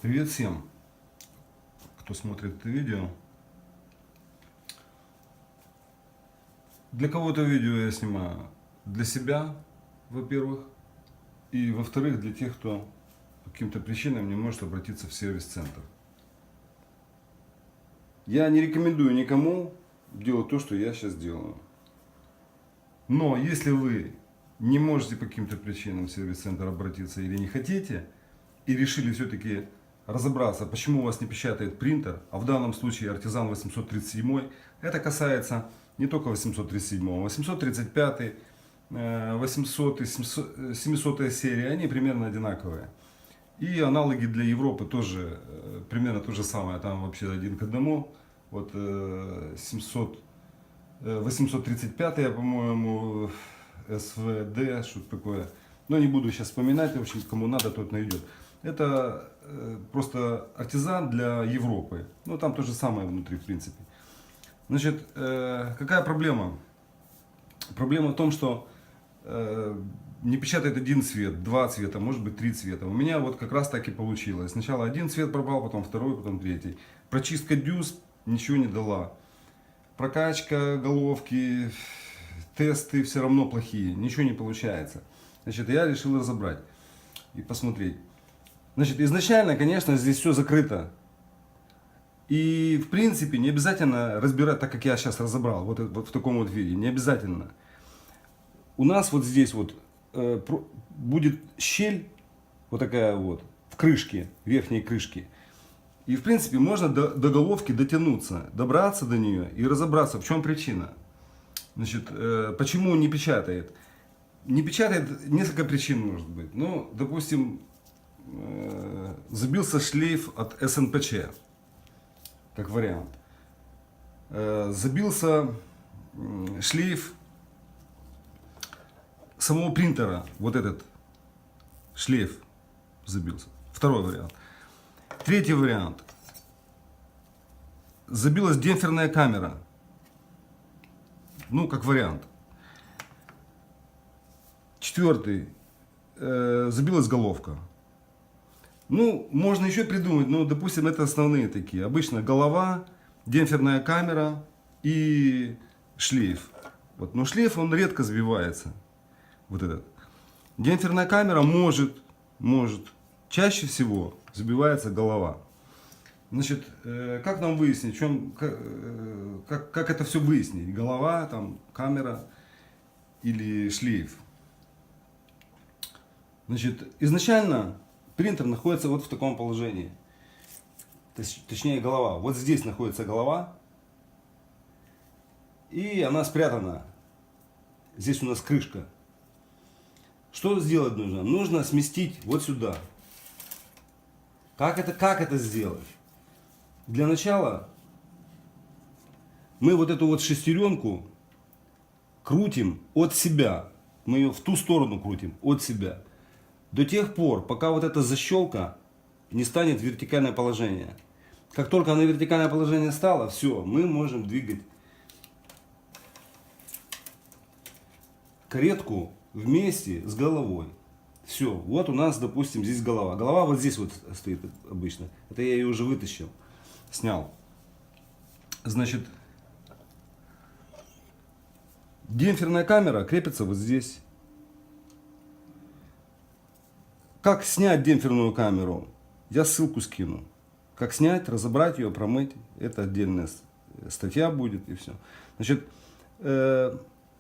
Привет всем, кто смотрит это видео. Для кого это видео я снимаю? Для себя, во-первых. И во-вторых, для тех, кто по каким-то причинам не может обратиться в сервис-центр. Я не рекомендую никому делать то, что я сейчас делаю. Но если вы не можете по каким-то причинам в сервис-центр обратиться или не хотите, и решили все-таки разобраться, почему у вас не печатает принтер, а в данном случае Artisan 837, это касается не только 837, 835, 800, 700 серии, они примерно одинаковые. И аналоги для Европы тоже примерно то же самое, там вообще один к одному. Вот 835, по-моему, СВД, что-то такое. Но не буду сейчас вспоминать, в общем, кому надо, тот найдет. Это просто артизан для Европы. Ну, там то же самое внутри, в принципе. Значит, какая проблема? Проблема в том, что не печатает один цвет, два цвета, может быть, три цвета. У меня вот как раз так и получилось. Сначала один цвет пропал, потом второй, потом третий. Прочистка дюз ничего не дала. Прокачка головки, тесты все равно плохие, ничего не получается. Значит, я решил разобрать и посмотреть. Значит, изначально, конечно, здесь все закрыто. И, в принципе, не обязательно разбирать, так как я сейчас разобрал, вот в таком вот виде, не обязательно. У нас вот здесь вот будет щель, вот такая вот, в крышке, верхней крышке. И, в принципе, можно до головки дотянуться, добраться до нее и разобраться, в чем причина. Значит, почему не печатает? Не печатает несколько причин, может быть. Ну, допустим, забился шлейф от СНПЧ, как вариант. Забился шлейф самого принтера, вот этот шлейф забился. Второй вариант. Третий вариант. Забилась демпферная камера. Ну, как вариант. Четвертый. Забилась головка. Ну, можно еще придумать, но, допустим, это основные такие. Обычно голова, демпферная камера и шлейф. Вот. Но шлейф, он редко сбивается. Вот этот. Демпферная камера может, чаще всего забивается голова. Значит, как нам выяснить, как это все выяснить? Голова, там, камера или шлейф? Значит, изначально принтер находится вот в таком положении. Точнее, голова. Вот здесь находится голова. И она спрятана. Здесь у нас крышка. Что сделать нужно? Нужно сместить вот сюда. Как это сделать? Для начала мы вот эту вот шестеренку крутим от себя. Мы ее в ту сторону крутим, от себя. До тех пор, пока вот эта защелка не станет в вертикальное положение. Как только она в вертикальное положение стала, все, мы можем двигать каретку вместе с головой. Все, вот у нас, допустим, здесь голова. Голова вот здесь вот стоит обычно. Это я ее уже вытащил, снял. Значит, демпферная камера крепится вот здесь. Как снять демпферную камеру? Я ссылку скину. Как снять, разобрать ее, промыть. Это отдельная статья будет и все. Значит, ну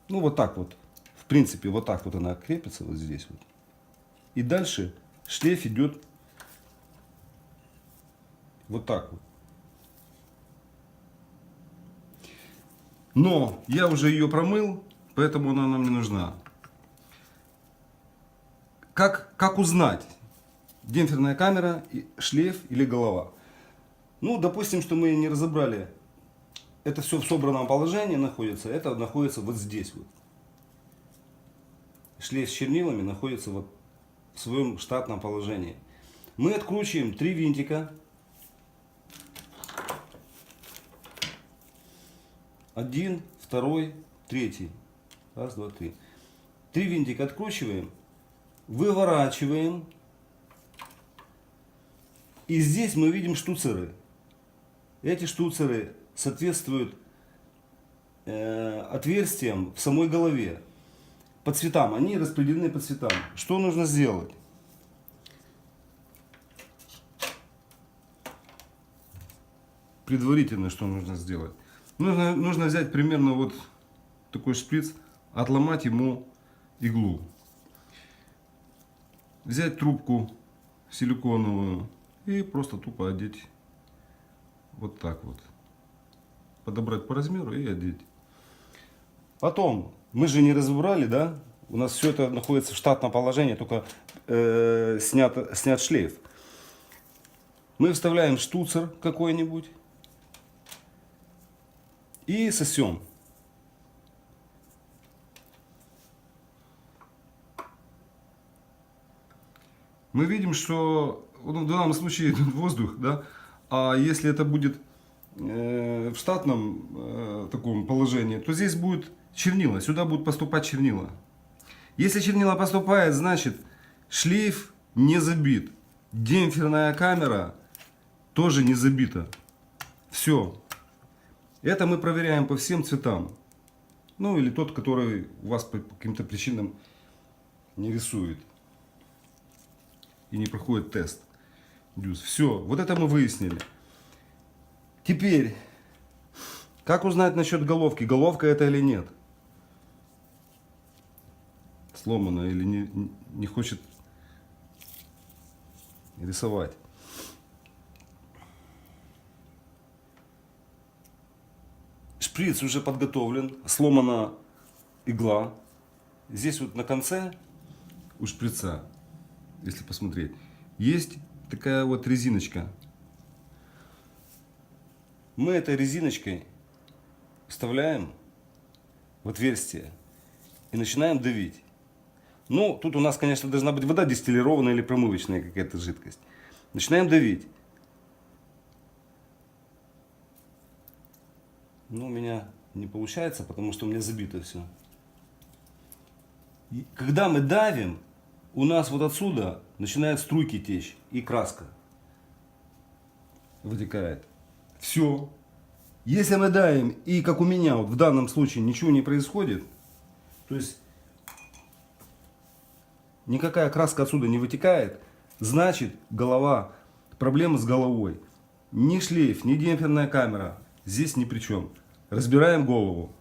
вот так вот. В принципе, вот так вот она крепится вот здесь вот. И дальше шлейф идет вот так вот. Но я уже ее промыл, поэтому она нам не нужна. Как узнать, демпферная камера, шлейф или голова? Ну, допустим, что мы не разобрали. Это все в собранном положении находится. Это находится вот здесь вот. Шлейф с чернилами находится вот в своем штатном положении. Мы откручиваем 3 винтика. Один, второй, третий. Раз, два, три. 3 винтика откручиваем. Выворачиваем И здесь мы видим штуцеры. Эти штуцеры соответствуют отверстиям в самой голове. По цветам. Они распределены по цветам. Что нужно сделать? Предварительно что нужно сделать? Нужно взять примерно вот такой шприц, отломать ему иглу. Взять трубку силиконовую и просто тупо одеть вот так вот. Подобрать по размеру и одеть. Потом, мы же не разобрали, да? У нас все это находится в штатном положении, только снят шлейф. Мы вставляем штуцер какой-нибудь и сосем. Мы видим, что в данном случае идет воздух, да? А если это будет в штатном таком положении, то здесь будет чернила, сюда будут поступать чернила. Если чернила поступает, значит шлейф не забит. Демпферная камера тоже не забита. Все. Это мы проверяем по всем цветам. Ну или тот, который у вас по каким-то причинам не рисует. И не проходит тест. Все. Вот это мы выяснили. Теперь, как узнать насчет головки? Головка это или нет? Сломана или не хочет рисовать. Шприц уже подготовлен, сломана игла. Здесь вот на конце У шприца, если посмотреть, есть такая вот резиночка. мы этой резиночкой вставляем в отверстие и начинаем давить. Ну, тут у нас, конечно, должна быть вода дистиллированная или промывочная какая-то жидкость. Начинаем давить. Ну, у меня не получается, потому что у меня забито все. И когда мы давим, у нас вот отсюда начинают струйки течь и краска вытекает. Все. Если мы давим и, как у меня, вот в данном случае ничего не происходит, то есть никакая краска отсюда не вытекает, значит голова, проблема с головой. Ни шлейф, ни демпферная камера здесь ни при чем. Разбираем голову.